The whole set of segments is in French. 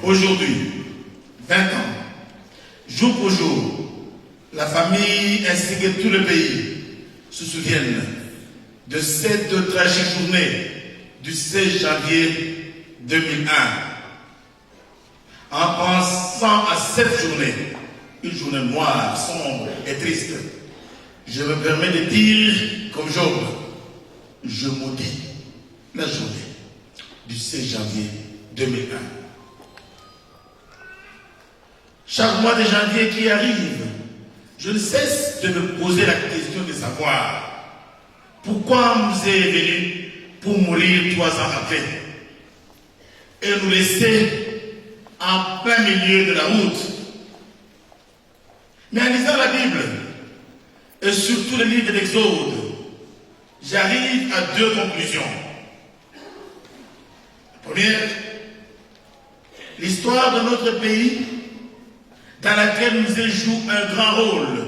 Aujourd'hui, 20 ans, jour pour jour, la famille ainsi que tout le pays se souviennent de cette tragique journée du 16 janvier 2001. En pensant à cette journée, une journée noire, sombre et triste, je me permets de dire, comme Job, je maudis la journée du 16 janvier 2001. Chaque mois de janvier qui arrive, je ne cesse de me poser la question de savoir pourquoi on nous est venu pour mourir 3 ans après et nous laisser en plein milieu de la route. Mais en lisant la Bible et surtout le livre de l'Exode, j'arrive à 2 conclusions. La première, l'histoire de notre pays dans laquelle nous joue un grand rôle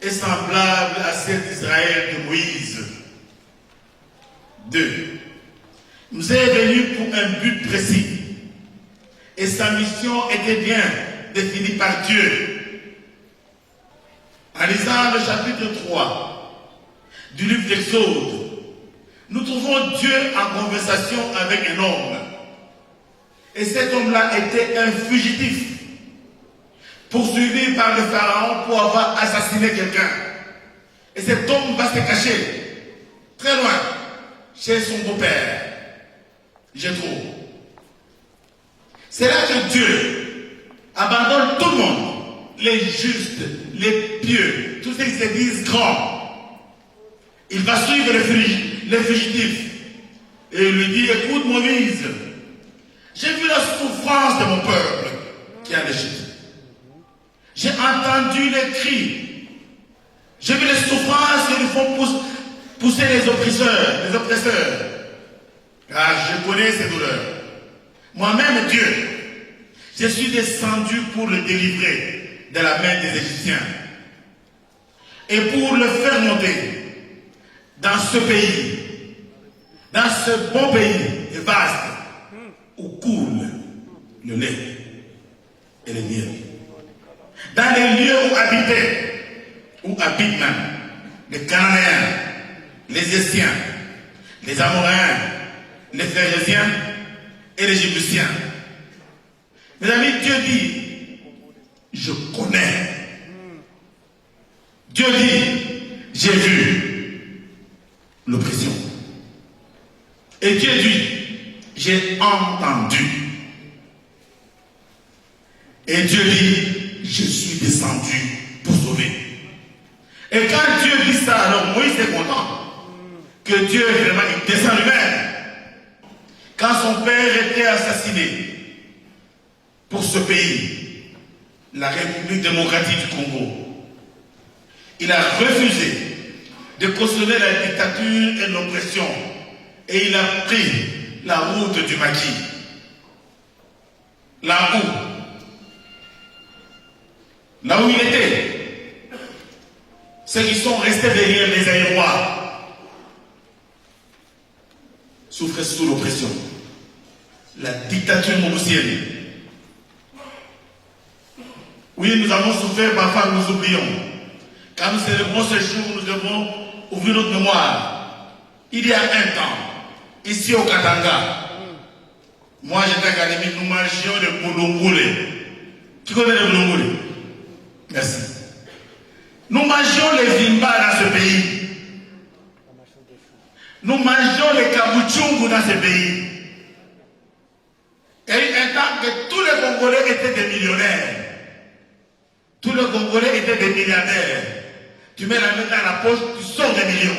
est semblable à celle d'Israël de Moïse. 2. Nous est venu pour un but précis et sa mission était bien définie par Dieu. En lisant le chapitre 3 du livre d'Exode, nous trouvons Dieu en conversation avec un homme. Et cet homme-là était un fugitif, poursuivi par le pharaon pour avoir assassiné quelqu'un. Et cet homme va se cacher très loin, chez son beau-père, Jéthro. C'est là que Dieu abandonne tout le monde, les justes, les pieux, tous ceux qui se disent grands. Il va suivre les fugitifs et il lui dit, écoute Moïse, j'ai vu la souffrance de mon peuple qui est en Égypte. J'ai entendu les cris. J'ai vu les souffrances qu'ils font pousser les oppresseurs. Car je connais ces douleurs. Moi-même, Dieu, je suis descendu pour le délivrer de la main des Égyptiens. Et pour le faire monter dans ce pays, dans ce bon pays et vaste, où coule le lait et le miel. Dans les lieux où habitent même les Cananéens, les Essiens, les Amoréens, les Phérésiens et les Jébusiens. Mes amis, Dieu dit, je connais. Dieu dit, j'ai vu l'oppression. Et Dieu dit, j'ai entendu. Et Dieu dit, je suis descendu pour sauver. Et quand Dieu dit ça, alors Moïse est content que Dieu vraiment il descend lui-même. Quand son père était assassiné pour ce pays, la République démocratique du Congo, il a refusé de cautionner la dictature et l'oppression et il a pris la route du maquis. Là où il était, ceux qui sont restés derrière les aérois souffraient sous l'oppression. La dictature mobusienne. Oui, nous avons souffert, parfois nous oublions Quand nous célébrons ce jour, nous devons ouvrir notre mémoire. Il y a un temps, ici au Katanga, moi j'étais académique, nous mangions le boulongoulé. Qui connaît le boulongoulé? Merci. Nous mangions les vimba dans ce pays. Nous mangions les kabuchungu dans ce pays. Il y a eu un temps que tous les Congolais étaient des millionnaires. Tous les Congolais étaient des milliardaires. Tu mets la main dans la poche, tu sors des millions.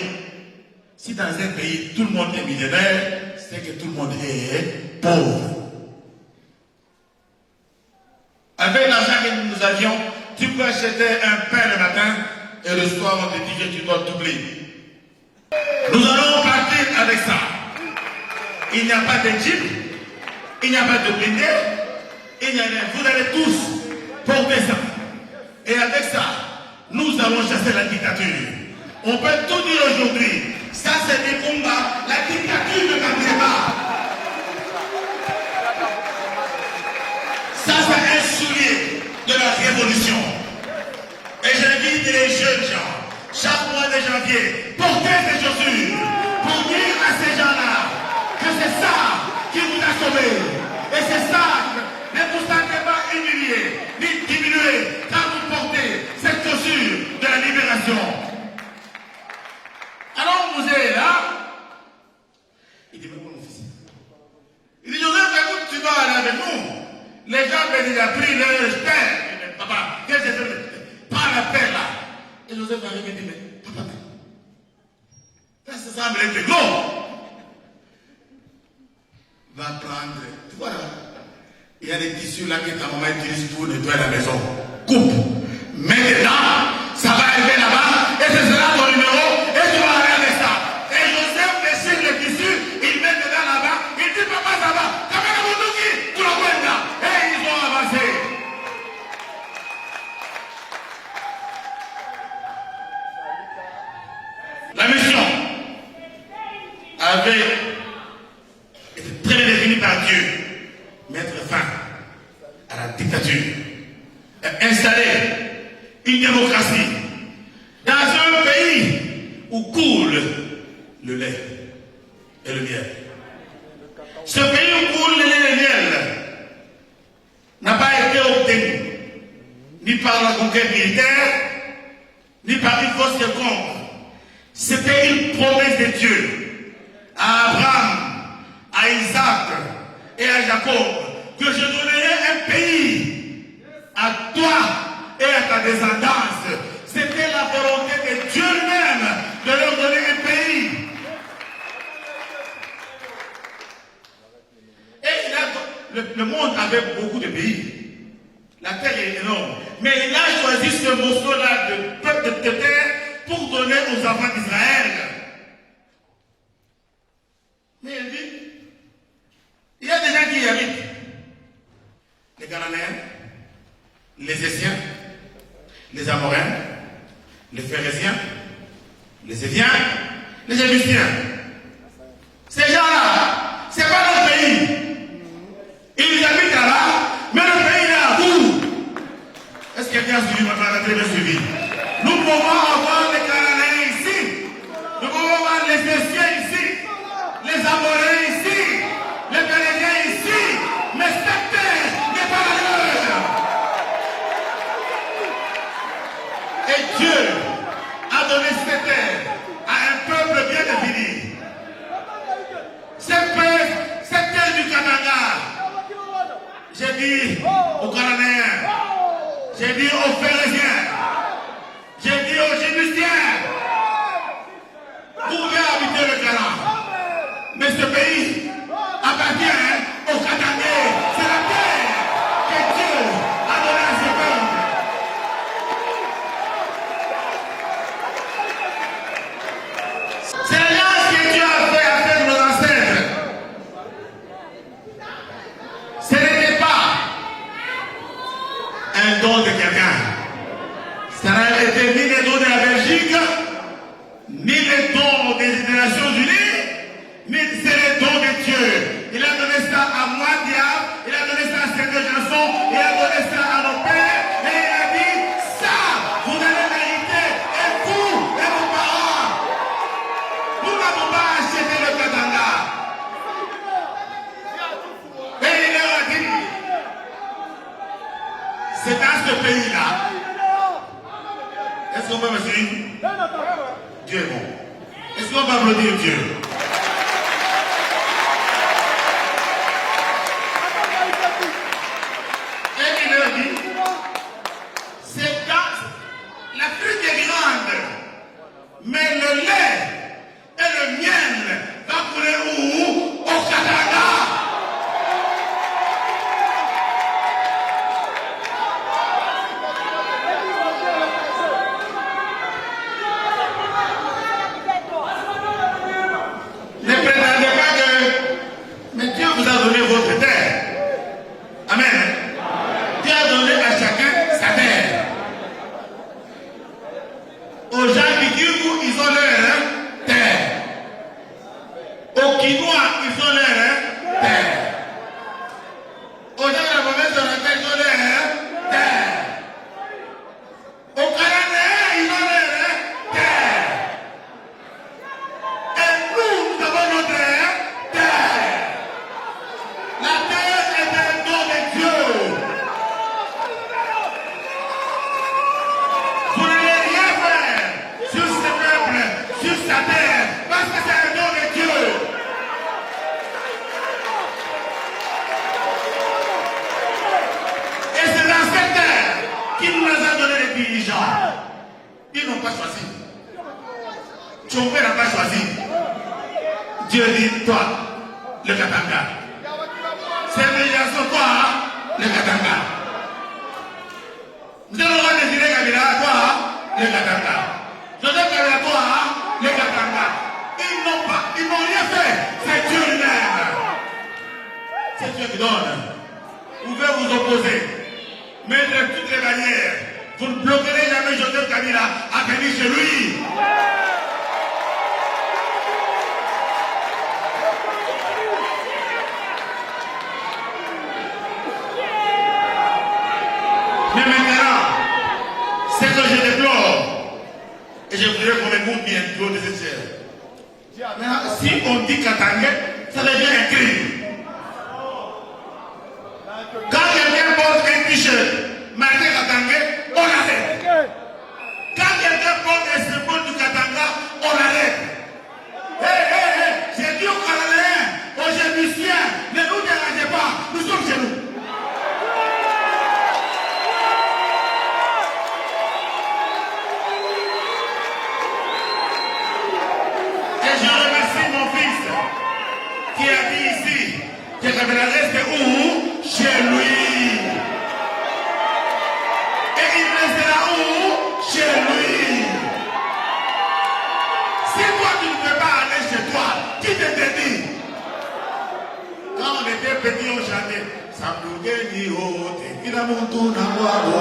Si dans un pays tout le monde est millionnaire, c'est que tout le monde est pauvre. Avec l'argent que nous avions, tu peux acheter un pain le matin et le soir on te dit que tu dois doubler. Nous allons partir avec ça. Il n'y a pas de jeep, il n'y a pas de blindé, il n'y a rien. Vous allez tous porter ça. Et avec ça, nous allons chasser la dictature. On peut tout dire aujourd'hui. Ça, c'est des combats. La dictature ne gagnera pas. Ça, c'est un soulier de la révolution. Et j'invite les jeunes gens, chaque mois de janvier, portez ces chaussures pour dire à ces gens-là que c'est ça qui vous a sauvé. Et c'est ça, ne vous sentez pas humilié, ni diminué quand vous portez cette chaussure de la libération. Alors vous êtes là. Il dit, mais mon fils. Il dit, Joseph, écoute, tu dois aller avec nous. Les gens me disent, il a pris leur père. Il dit, papa, qu'est-ce que c'est? Prends la paix là. Et Joseph arrive et dit, mais papa, ça semble être gros. Va prendre, tu vois là, il y a des tissus là que ta maman utilise pour nettoyer la maison. Coupe. Maintenant, ça va arriver là-bas et ce sera ton numéro et tu vas aller avec ça. Et Joseph déchire le tissu, il met dedans là-bas, il dit papa ça va. Kamera Moundouki, tu le vois là. Et ils ont avancé. La mission avait été très bien définie par Dieu. Mettre fin à la dictature. Et installer une démocratie dans un pays où coule le lait et le miel. Ce pays où coule le lait et le miel n'a pas été obtenu ni par la conquête militaire, ni par une force quelconque. C'était une promesse de Dieu à Abraham, à Isaac et à Jacob que je donnerai un pays à toi et à ta descendance. C'était la volonté de Dieu lui-même de leur donner un pays. Et le monde avait beaucoup de pays. La terre est énorme. Mais il a choisi ce morceau-là de terre pour donner aux enfants d'Israël. Mais il dit, il y a des gens qui y habitent. Les Cananéens, les Essiens, les Amoréens, les Phérésiens, les Éviens, les Jébusiens. Ces gens-là, c'est pas notre pays. Ils habitent là-bas, mais le pays est à bout. Est-ce que quelqu'un a suivi ma parole? Très bien suivi. Nous pouvons avoir les Cananéens ici. Nous pouvons avoir les Essiens ici. Les Amoréens ici. Les Phérésiens ici. Mais cette terre n'est pas la leur. Et Dieu a donné cette terre à un peuple bien défini. Cette terre du Katanga, j'ai dit aux Cananéens, j'ai dit aux Phérésiens, j'ai dit aux Jébusiens, vous pouvez habiter le Canaan. Mais ce pays appartient aux Katangais. C'est la terre que Dieu a donnée à ses peuples. C'est l'alliance que Dieu a fait avec nos ancêtres. Ce n'était pas un don de quelqu'un. Ça n'a été ni les dons de la Belgique, ni les dons des Nations Unies, ni c'est les dons de Dieu. Il a donné ça à moi, diable, il a donné ça à ces deux chansons, il a donné ça à nos pères, et il a dit, ça, vous allez mériter, Est-ce qu'on peut me suivre? Dieu est bon. Est-ce qu'on peut applaudir Dieu? Et il leur dit, c'est dans l'Afrique est grande, mais le lait et le miel va couler où? Au Katanga. Ne prétendez pas que, mais Dieu vous a donné votre terre. Amen. Dieu a donné à chacun sa terre. Aux gens qui disent ils ont leur terre. Aux Quinois, ils ont leur terre. Aux gens de la province de la terre, ils ont leur terre. Aux Canadiens, ils ont leur terre. Et nous avons notre terre. La terre est un don de Dieu. Vous n'allez rien faire sur ce peuple, sur sa terre, parce que c'est un don de Dieu. Et c'est dans cette terre qu'il nous a donné les dirigeants. Ils n'ont pas choisi. Tchombe n'a pas choisi. Dieu dit, toi, le Katanga. C'est une toi, le Katanga. Nous allons décider Kabila, toi, le Katanga. Joseph Kabila, toi, le Katanga. Ils n'ont rien fait. C'est Dieu lui-même. C'est Dieu qui donne. Vous pouvez vous opposer. Mettre toutes les barrières. Vous ne bloquerez jamais Joseph Kabila à venir chez lui. Mais maintenant, ce que je déplore, et je voudrais qu'on écoute bien trop de cette chair. Maintenant, si on dit Katanga, ça devient un crime. Quand quelqu'un porte un t-shirt marqué Katanga, on l'arrête. Quand quelqu'un porte un symbole du Katanga, on l'arrête. J'ai dit aux Canadiens, aux Jébusiens, ne nous dérangez pas, nous sommes chez nous. Et je remercie mon fils qui a dit ici que Kabila reste où? Chez lui. Et il restera où? Chez lui. Si toi tu ne peux pas aller chez toi, qui te dit? Quand on était petit, on chantait Sambougeni Ote, Kinamuntu Namwabo.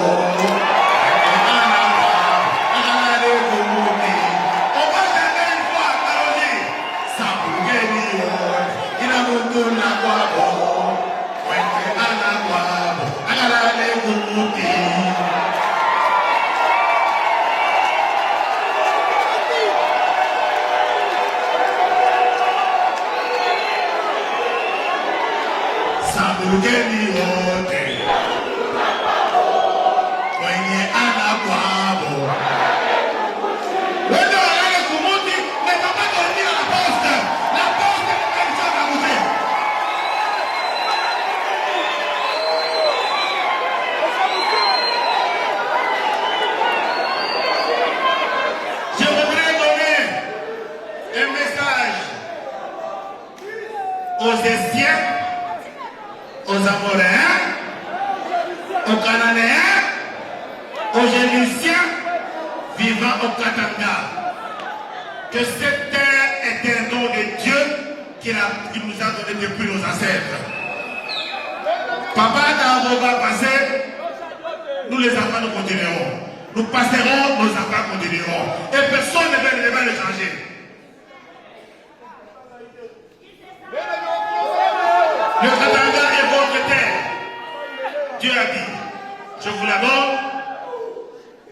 On va chanter une fois, allons-y. Sambougeni Ote, Kinamuntu Namwabo. Sambougeni wote kwenye anakwabo. Wende walale kumuti, ne papa dormir à la poste. La poste est quelque chose à goûter. Je voudrais donner un message aux Essiens, aux Amoréens, aux Cananéens, aux Jébusiens vivant au Katanga, que cette terre est un don de Dieu qu'il nous a donné depuis nos ancêtres. Papa Davo va passer, nous les enfants nous continuerons. Nous passerons, nos enfants continueront. Et personne ne va le changer. Le Katanga est votre terre. Dieu a dit, je vous la donne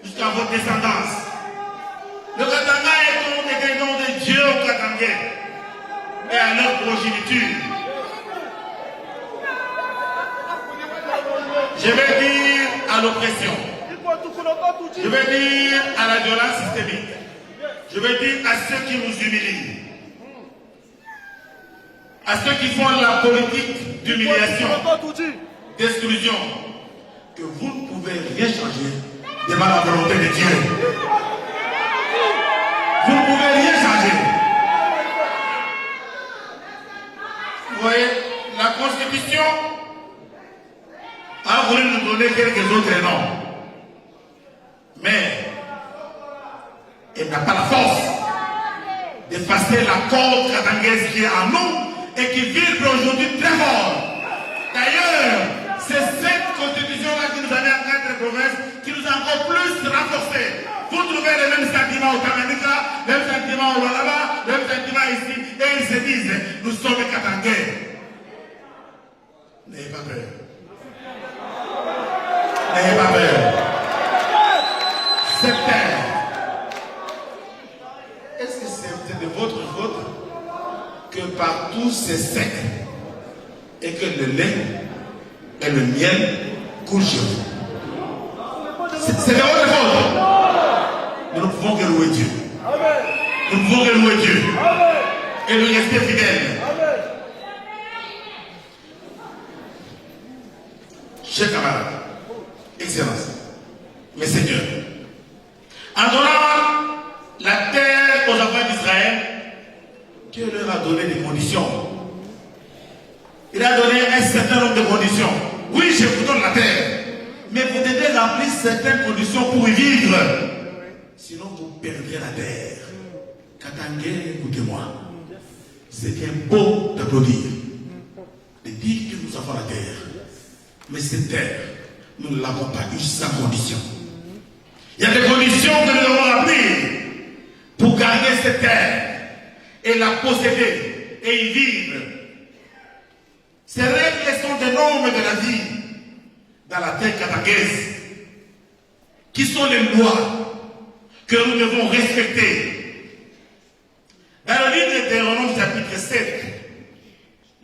jusqu'à votre descendance. Le Katanga est un don de Dieu aux Katangais et à leur progéniture. Je vais dire à l'oppression, je vais dire à la violence systémique. Je veux dire à ceux qui nous humilient, à ceux qui font la politique d'humiliation, d'exclusion, que vous ne pouvez rien changer devant la volonté de Dieu. Vous ne pouvez rien changer. Vous voyez, la Constitution a voulu nous donner quelques autres noms. Mais elle n'a pas la force d'effacer la corde katangaise qui est en nous et qui vibre aujourd'hui très fort. D'ailleurs, c'est cette constitution-là qui nous a mis en 4 provinces, qui nous a encore plus renforcés. Vous trouvez les mêmes sentiments au Tanganyika, les mêmes sentiments au Lualaba, les mêmes sentiments ici, et ils se disent, nous sommes Katangais. N'ayez pas peur. N'ayez pas peur. Cette terre, est-ce que c'est de votre faute que partout c'est sec et que le lait et le miel coulent chez vous? C'est de votre faute. Nous ne pouvons que louer Dieu. Nous ne pouvons que louer Dieu. Et nous rester fidèles. Chers camarades, Excellence, mes seigneurs, en donnant la terre aux enfants d'Israël, Dieu leur a donné des conditions. Il a donné un certain nombre de conditions. Oui, je vous donne la terre, mais vous devez remplir certaines conditions pour y vivre. Sinon, vous perdrez la terre. Katangais, écoutez-moi. C'est bien beau d'applaudir, de dire que nous avons la terre. Mais cette terre, nous ne l'avons pas eu sans condition. Il y a des conditions que nous devons remplir pour garder cette terre et la posséder et y vivre. Ces règles sont des normes de la vie dans la terre katangaise, qui sont les lois que nous devons respecter. Dans le livre de Deutéronome chapitre 7,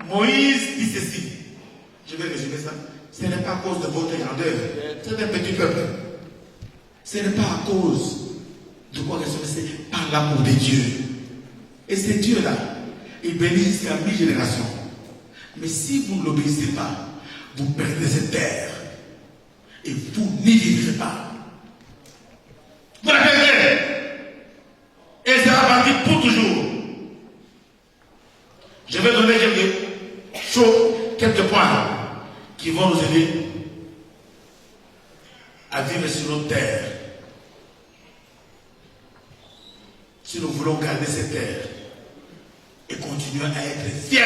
Moïse dit ceci. Je vais résumer ça. Ce n'est pas à cause de votre grandeur. C'est un petit peuple. Ce n'est pas à cause de quoi c'est par l'amour de Dieu. Et c'est Dieu-là. Il bénit jusqu'à 1000 générations. Mais si vous ne l'obéissez pas, vous perdez cette terre. Et vous n'y vivrez pas. Vous la perdrez. Et ça va partir pour toujours. Je vais donner quelques points qui vont nous aider à vivre sur notre terre. Si nous voulons garder cette terre et continuer à être fiers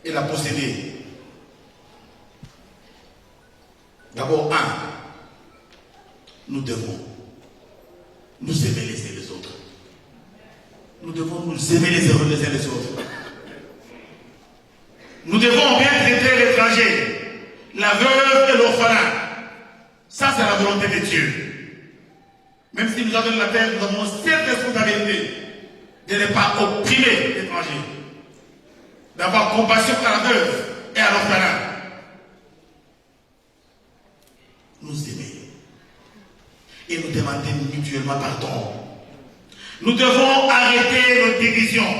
et la posséder. D'abord, nous devons nous aimer les uns les autres. Nous devons nous aimer les uns les autres. Nous devons bien traiter l'étranger, la veuve et l'orphelin. Ça, c'est la volonté de Dieu. Même si nous avons la terre, nous avons cette responsabilité de ne pas opprimer l'étranger, d'avoir compassion à la veuve et à l'orphelin. Nous aimer et nous demander mutuellement pardon. Nous devons arrêter nos divisions.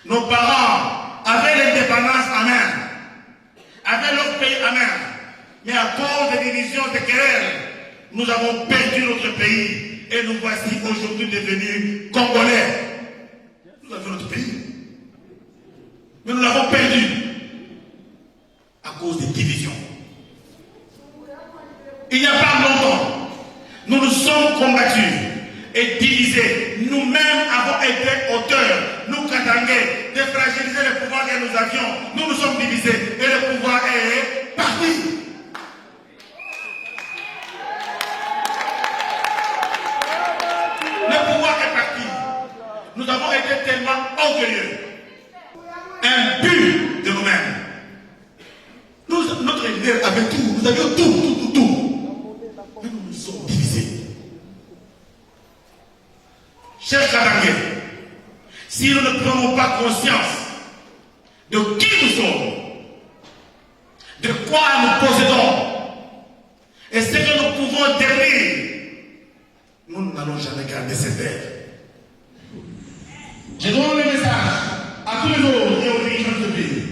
Nos parents avaient l'indépendance en main, avaient leur pays en main, mais à cause des divisions, des querelles, nous avons perdu notre pays et nous voici aujourd'hui devenus Congolais. Nous avons notre pays, mais nous l'avons perdu à cause des divisions. Il n'y a pas longtemps, nous nous sommes combattus et divisés. Nous-mêmes avons été auteurs, nous Katangais, de fragiliser le pouvoir que nous avions. Nous nous sommes divisés et le pouvoir est parti. Le pouvoir est parti. Nous avons été tellement orgueilleux, imbus de nous-mêmes. Notre leader avait tout, nous avions tout. Mais nous nous sommes divisés. Chers Katangais, si nous ne prenons pas conscience de qui nous sommes, de quoi nous possédons, et ce que nous pouvons devenir, nous n'allons jamais garder cette terre. Je donne le message à tous les autres et aux dirigeants de ce pays.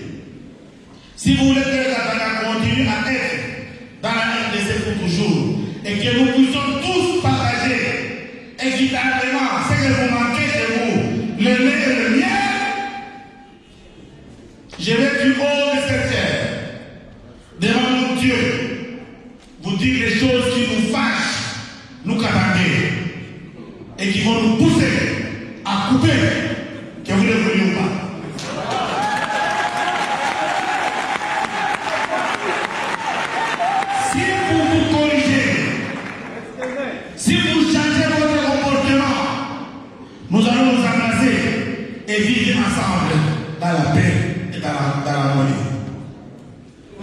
Si vous voulez que le Katanga continue à être dans la RDC pour toujours et que nous puissions tous partager équitablement ce que vous manquez chez vous, le lait et le miel, je vais du haut de cette terre, devant mon Dieu, vous dire les choses qui nous fâchent, nous Katangais, et qui vont nous pousser à couper, que vous ne vouliez pas. Si vous vous corrigez, si vous changez votre comportement, nous allons nous embrasser et vivre ensemble dans la paix et dans l'harmonie.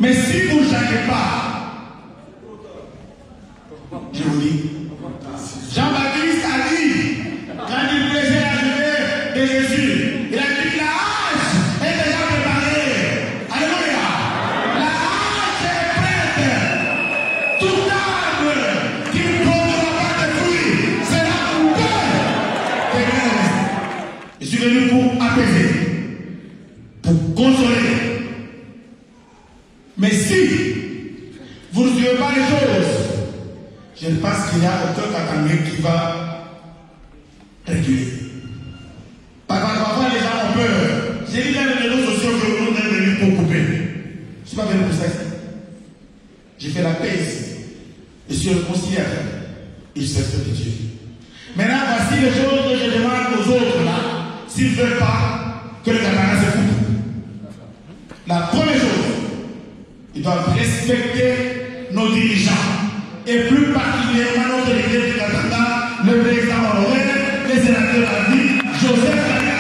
Mais si vous ne changez pas, je vous dis, Jean-Baptiste a dit, quand il plaisait l'arrivée de Jésus, il a dit la hache est déjà préparée. Alléluia. La hache est prête. Tout arbre qui ne produira pas de fruits sera coupé. Je suis venu pour apaiser, pour consoler. Mais si vous ne suivez pas les choses, je pense qu'il y a aucun Katangais qui va réguler. Parfois les gens ont peur. J'ai dit dans les réseaux sociaux que nous sommes venus pour couper. Je ne suis pas venu pour ça. J'ai fait la paix ici. Je suis réconcilié avec et je sais de Dieu. Maintenant, voici les choses que je demande aux autres là, s'ils ne veulent pas que le Katanga se coupe. La première chose, ils doivent respecter nos dirigeants. Et plus particulièrement notre leader du Katanga, le président Honoré, les sénateurs Abdi, Joseph Kabila.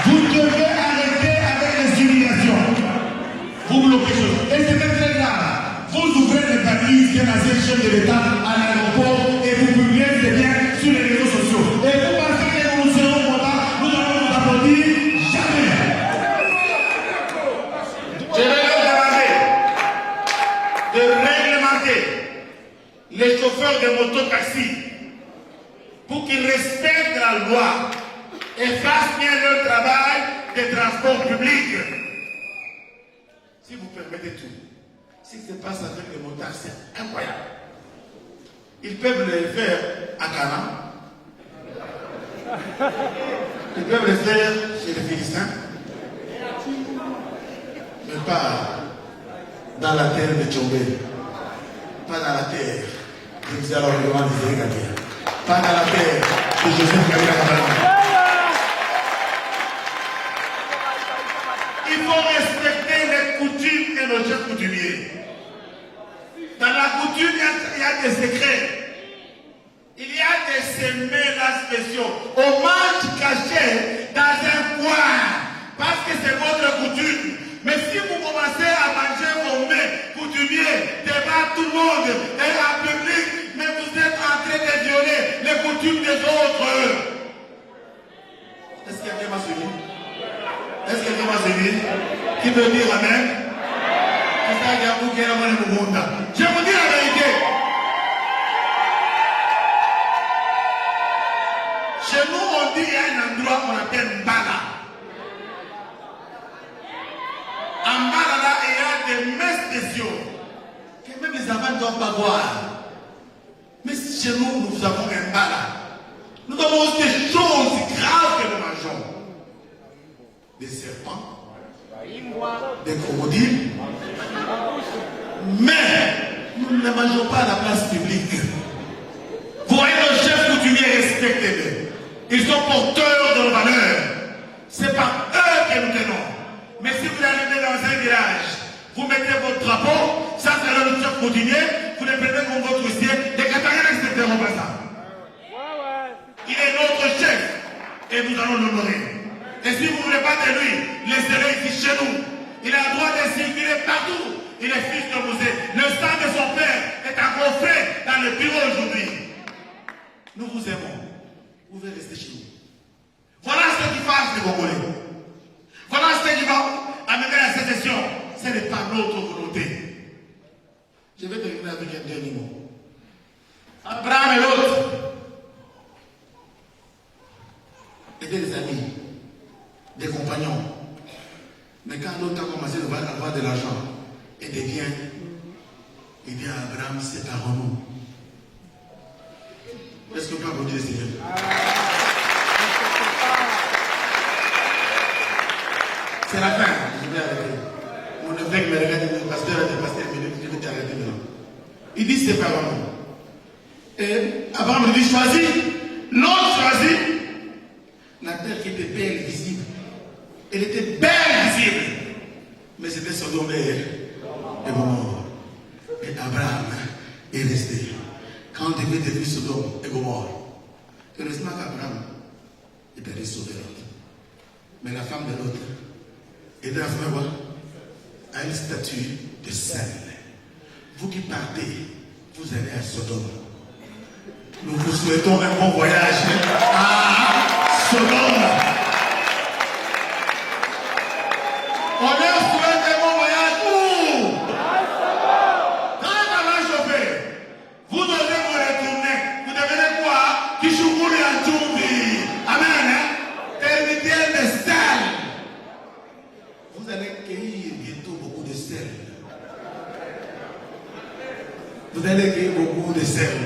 Vous devez arrêter avec les humiliations. Vous bloquez choses. Et c'était très grave. Vous ouvrez les balises qu'un ancien chef de l'État à l'aéroport et vous publiez des biens sur les réseaux sociaux. Et vous pensez que nous serons contents, nous allons nous applaudir? Jamais. Je vais leur demander de réglementer les chauffeurs de moto-taxi pour qu'ils respectent la loi et fassent bien leur travail de transport public. Si vous permettez tout, ce qui se passe avec les motards, c'est incroyable. Ils peuvent le faire à Cana. Ils peuvent le faire chez les Philistins. Mais pas dans la terre de Tchombe. Pas dans la terre de Xalorioman de Zégadia. Pas dans la terre de Joseph Kabila. Il faut respecter les coutumes et nos chefs coutumiers. Dans la coutume, il y a des secrets. Il y a des semelles spéciaux. Hommage caché dans un coin. Parce que c'est votre coutume. Mais si vous commencez à manger vos mets coutumiers devant tout le monde et en public, mais vous êtes en train de violer les coutumes des autres. Est-ce que quelqu'un m'a suivi? Est-ce que quelqu'un m'a suivi? Qui veut dire Amen? Je vous dis la vérité. Chez nous, on dit qu'il y a un endroit qu'on appelle Mbala. En Mbala, là, il y a des mets spéciaux que même les enfants ne doivent pas boire. Mais chez nous, nous avons un Mbala. Nous avons des choses graves que nous mangeons. Des serpents, des crocodiles. Mais nous ne les mangeons pas à la place publique. Vous voyez nos chefs coutumiers, respectez-les. Ils sont porteurs de nos valeurs. C'est par eux que nous tenons. Mais si vous arrivez dans un village, vous mettez votre drapeau, ça c'est le chef coutumier, vous le prenez comme votre ciel, les Katangais n'accepteront pas ça. Il est notre chef et nous allons l'honorer. Et si vous ne voulez pas de lui, laissez-le ici chez nous. Il a le droit de circuler partout. Il est fils de Mosée. Le sang de son père est encore frais dans le bureau aujourd'hui. Nous vous aimons. Vous pouvez rester chez nous. Voilà ce qui fâche les Congolais. Voilà ce qui va amener la sécession. Ce n'est pas notre volonté. Je vais terminer avec un dernier mot. avoir de l'argent et des biens. Il dit à Abraham, séparons-nous. Est-ce que vous pouvez applaudir le Seigneur? C'est la fin. Je vais arrêter. Mon évêque me regarde, le pasteur, je vais t'arrêter maintenant. Il dit séparons-nous. Et Abraham lui dit choisis. L'autre choisit. La terre qui était belle, visible. Elle était belle, visible. Mais c'était Sodome et Gomorrhe. Et Abraham est resté. Quand on devait devenir Sodome et Gomorrhe, heureusement qu'Abraham était allé sauver l'autre. Mais la femme de l'autre était à une statue de sel. Vous qui partez, vous allez à Sodome. Nous vous souhaitons un bon voyage à Sodome. On leur souhaite un bon voyage où? Quand ça va chauffer, vous devez vous retourner. Vous devenez quoi? Kishukuri à Tchumbi. Amen. Termitiel de sel. Vous allez cueillir bientôt beaucoup de sel. Vous allez cueillir beaucoup de sel.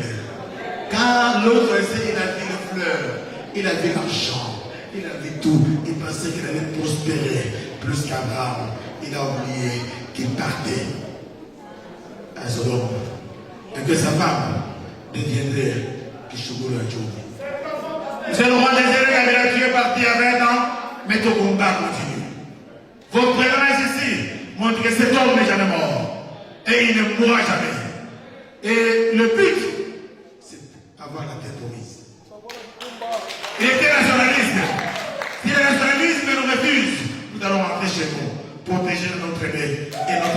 Car l'autre essai, il a vu les fleurs, il a vu l'argent, il a vu tout. Il pensait qu'il allait prospérer plus qu'Abraham. Il a oublié qu'il partait à Sodome et que sa femme deviendrait Kishuguru Adjoumi. C'est le roi des Hébreux, tu es parti à 20 ans, mais ton combat continue. Votre présence ici montre que cet homme n'est jamais mort et il ne mourra jamais. Et le but, avoir la terre promise. Il était nationaliste. Si le nationalisme nous refuse, nous allons rentrer chez nous, protéger notre aîné et notre